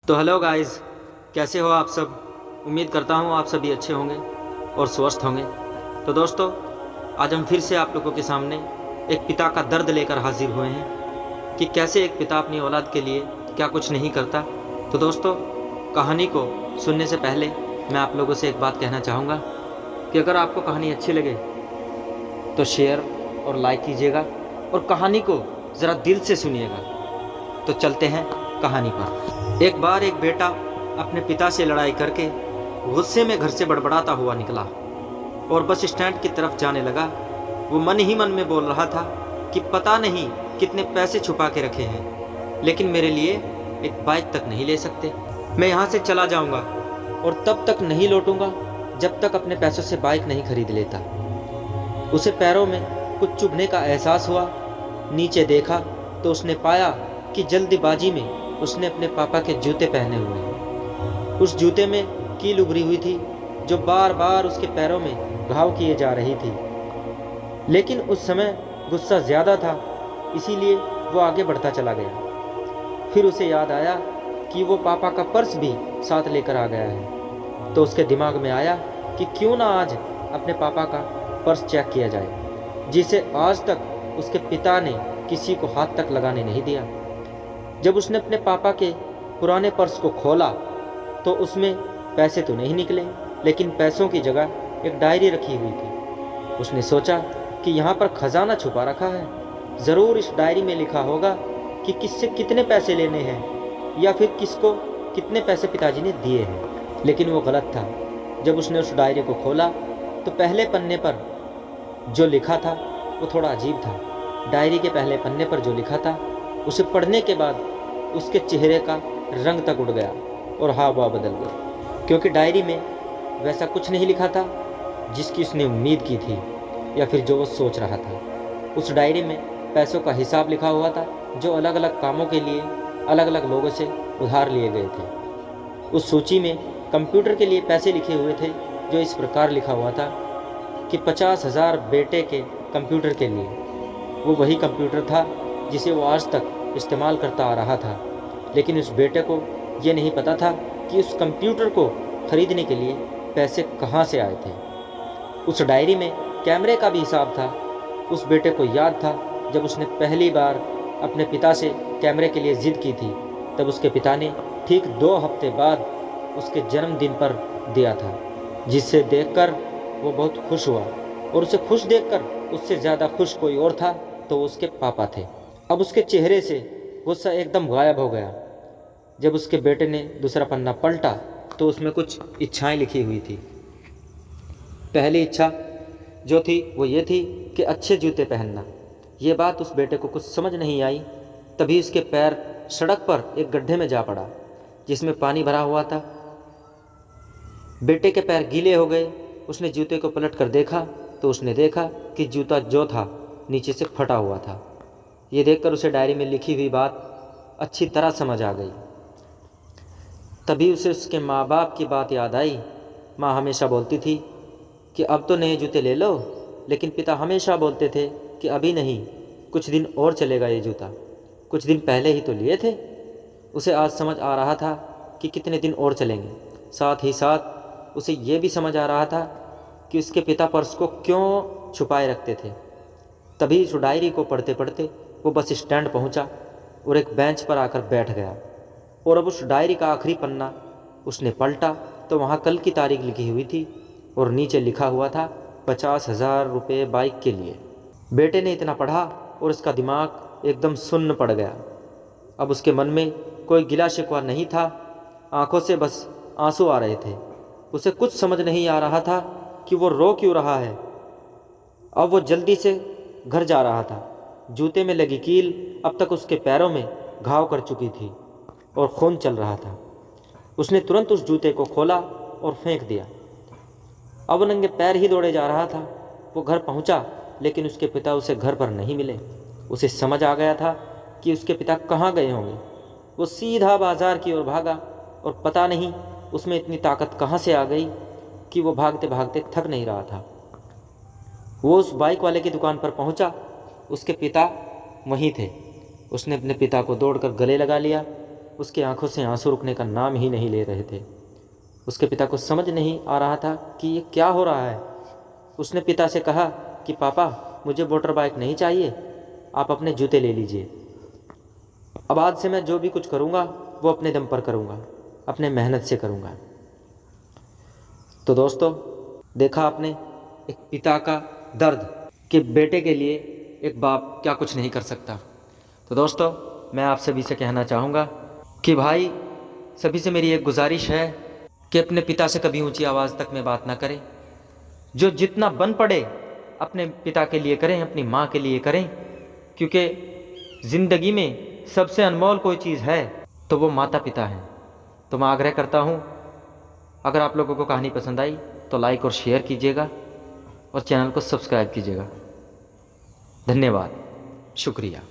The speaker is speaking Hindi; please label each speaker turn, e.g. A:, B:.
A: तो हेलो गाइस, कैसे हो आप सब। उम्मीद करता हूँ आप सभी अच्छे होंगे और स्वस्थ होंगे। तो दोस्तों, आज हम फिर से आप लोगों के सामने एक पिता का दर्द लेकर हाजिर हुए हैं कि कैसे एक पिता अपनी औलाद के लिए क्या कुछ नहीं करता। तो दोस्तों, कहानी को सुनने से पहले मैं आप लोगों से एक बात कहना चाहूँगा कि अगर आपको कहानी अच्छी लगे तो शेयर और लाइक कीजिएगा और कहानी को ज़रा दिल से सुनिएगा। तो चलते हैं कहानी पर। एक बार एक बेटा अपने पिता से लड़ाई करके गुस्से में घर से बड़बड़ाता हुआ निकला और बस स्टैंड की तरफ जाने लगा। वो मन ही मन में बोल रहा था कि पता नहीं कितने पैसे छुपा के रखे हैं, लेकिन मेरे लिए एक बाइक तक नहीं ले सकते। मैं यहाँ से चला जाऊँगा और तब तक नहीं लौटूंगा जब तक अपने पैसों से बाइक नहीं खरीद लेता। उसे पैरों में कुछ चुभने का एहसास हुआ। नीचे देखा तो उसने पाया कि जल्दबाजी में उसने अपने पापा के जूते पहने हुए हैं। उस जूते में कील उभरी हुई थी जो बार बार उसके पैरों में घाव किए जा रही थी। लेकिन उस समय गुस्सा ज़्यादा था, इसीलिए वो आगे बढ़ता चला गया। फिर उसे याद आया कि वो पापा का पर्स भी साथ लेकर आ गया है। तो उसके दिमाग में आया कि क्यों ना आज अपने पापा का पर्स चेक किया जाए, जिसे आज तक उसके पिता ने किसी को हाथ तक लगाने नहीं दिया। जब उसने अपने पापा के पुराने पर्स को खोला तो उसमें पैसे तो नहीं निकले, लेकिन पैसों की जगह एक डायरी रखी हुई थी। उसने सोचा कि यहाँ पर खजाना छुपा रखा है, ज़रूर इस डायरी में लिखा होगा कि किससे कितने पैसे लेने हैं या फिर किसको कितने पैसे पिताजी ने दिए हैं। लेकिन वो गलत था। जब उसने उस डायरी को खोला तो पहले पन्ने पर जो लिखा था वो थोड़ा अजीब था। डायरी के पहले पन्ने पर जो लिखा था उसे पढ़ने के बाद उसके चेहरे का रंग तक उड़ गया और हाव भाव बदल गए, क्योंकि डायरी में वैसा कुछ नहीं लिखा था जिसकी उसने उम्मीद की थी या फिर जो वो सोच रहा था। उस डायरी में पैसों का हिसाब लिखा हुआ था जो अलग अलग कामों के लिए अलग अलग लोगों से उधार लिए गए थे। उस सूची में कंप्यूटर के लिए पैसे लिखे हुए थे, जो इस प्रकार लिखा हुआ था कि 50,000 बेटे के कंप्यूटर के लिए। वो वही कंप्यूटर था जिसे वो आज तक इस्तेमाल करता आ रहा था, लेकिन उस बेटे को ये नहीं पता था कि उस कंप्यूटर को खरीदने के लिए पैसे कहाँ से आए थे। उस डायरी में कैमरे का भी हिसाब था। उस बेटे को याद था जब उसने पहली बार अपने पिता से कैमरे के लिए ज़िद की थी, तब उसके पिता ने ठीक 2 हफ्ते बाद उसके जन्मदिन पर दिया था, जिसे देखकर वो बहुत खुश हुआ। और उसे खुश देखकर उससे ज़्यादा खुश कोई और था तो उसके पापा थे। अब उसके चेहरे से गुस्सा एकदम गायब हो गया। जब उसके बेटे ने दूसरा पन्ना पलटा तो उसमें कुछ इच्छाएं लिखी हुई थी। पहली इच्छा जो थी वो ये थी कि अच्छे जूते पहनना। ये बात उस बेटे को कुछ समझ नहीं आई। तभी उसके पैर सड़क पर एक गड्ढे में जा पड़ा जिसमें पानी भरा हुआ था। बेटे के पैर गीले हो गए। उसने जूते को पलट कर देखा तो उसने देखा कि जूता जो था नीचे से फटा हुआ था। ये देखकर उसे डायरी में लिखी हुई बात अच्छी तरह समझ आ गई। तभी उसे उसके माँ बाप की बात याद आई। माँ हमेशा बोलती थी कि अब तो नए जूते ले लो, लेकिन पिता हमेशा बोलते थे कि अभी नहीं, कुछ दिन और चलेगा ये जूता, कुछ दिन पहले ही तो लिए थे। उसे आज समझ आ रहा था कि कितने दिन और चलेंगे। साथ ही साथ उसे ये भी समझ आ रहा था कि उसके पिता पर्स को क्यों छुपाए रखते थे। तभी उस डायरी को पढ़ते पढ़ते वो बस स्टैंड पहुंचा और एक बेंच पर आकर बैठ गया। और अब उस डायरी का आखिरी पन्ना उसने पलटा तो वहाँ कल की तारीख लिखी हुई थी और नीचे लिखा हुआ था 50,000 रुपये बाइक के लिए। बेटे ने इतना पढ़ा और उसका दिमाग एकदम सुन्न पड़ गया। अब उसके मन में कोई गिला शिकवा नहीं था, आंखों से बस आंसू आ रहे थे। उसे कुछ समझ नहीं आ रहा था कि वो रो क्यों रहा है। अब वो जल्दी से घर जा रहा था। जूते में लगी कील अब तक उसके पैरों में घाव कर चुकी थी और खून चल रहा था। उसने तुरंत उस जूते को खोला और फेंक दिया। अब वो नंगे पैर ही दौड़े जा रहा था। वो घर पहुंचा, लेकिन उसके पिता उसे घर पर नहीं मिले। उसे समझ आ गया था कि उसके पिता कहाँ गए होंगे। वो सीधा बाजार की ओर भागा और पता नहीं उसमें इतनी ताकत कहाँ से आ गई कि वो भागते भागते थक नहीं रहा था। वो उस बाइक वाले की दुकान पर पहुंचा। उसके पिता वहीं थे। उसने अपने पिता को दौड़कर गले लगा लिया उसकी आंखों से आंसू रुकने का नाम ही नहीं ले रहे थे। उसके पिता को समझ नहीं आ रहा था कि ये क्या हो रहा है। उसने पिता से कहा कि पापा, मुझे मोटर बाइक नहीं चाहिए, आप अपने जूते ले लीजिए। अब आज से मैं जो भी कुछ करूँगा वो अपने दम पर करूँगा, अपने मेहनत से करूँगा। तो दोस्तों, देखा आपने एक पिता का दर्द कि बेटे के लिए एक बाप क्या कुछ नहीं कर सकता। तो दोस्तों, मैं आप सभी से कहना चाहूँगा कि भाई, सभी से मेरी एक गुजारिश है कि अपने पिता से कभी ऊंची आवाज़ तक में बात ना करें। जो जितना बन पड़े अपने पिता के लिए करें, अपनी माँ के लिए करें, क्योंकि ज़िंदगी में सबसे अनमोल कोई चीज़ है तो वो माता पिता हैं। तो मैं आग्रह करता हूँ, अगर आप लोगों को कहानी पसंद आई तो लाइक और शेयर कीजिएगा और चैनल को सब्सक्राइब कीजिएगा। धन्यवाद, शुक्रिया।